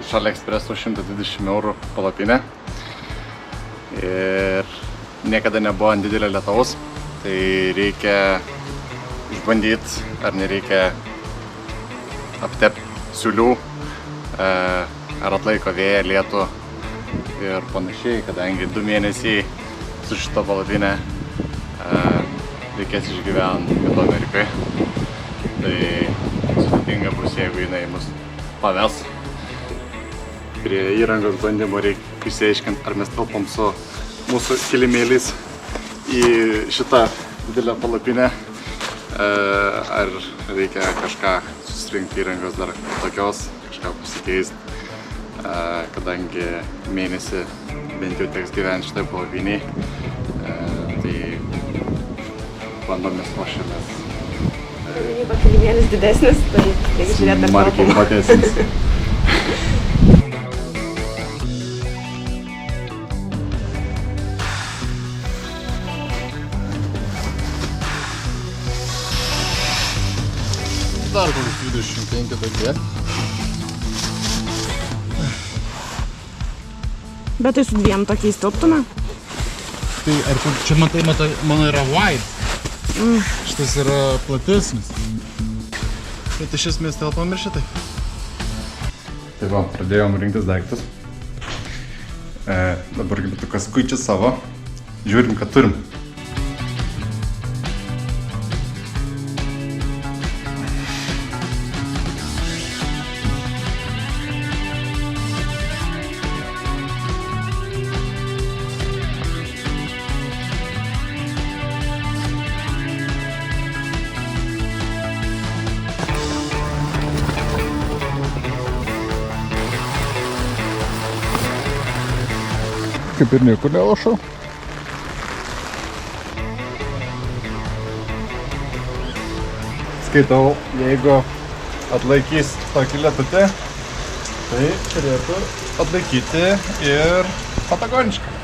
iš AliExpress 120 € palapinę. Ir niekada nebuvo ant didelio lietaus, tai reikia išbandyti, ar nereikia aptepti siūlių, ar atlaiko vėją, lietų ir panašiai, kadangi 2 mėnesiai su šito palapinė reikės išgyventi Pietų Amerikai. Tai sudėtinga bus, jeigu jinai mus paves. Prie įrangos bandymų reikia išsiaiškinti, ar mes telpam su mūsų kilimėliais į šitą didelę palapinę, ar reikia kažką susirinkti įrangos dar tokios, kažką pasikeisti, kadangi mėnesį bent jau teks gyventi šitai palapiniai, tai bandomės ruošiamės. Jeigu kilimėlis didesnis, tai reikia žiūrėti dar smarkiai platesnis. Dar kokius 25 tokie. Bet tai su 2 tokiais tilptume? Tai ar čia matai, mano yra wide. Šitas yra platesnis. Bet iš esmės telpam ir šitai. Tai va, pradėjom rinktis daiktus. Dabar kaip kas kuičia savo. Žiūrim, ką turim. Kaip ir niekur nelašau. Skaitau, jeigu atlaikys tokį lietutį, tai turėtų atlaikyti ir patagonišką.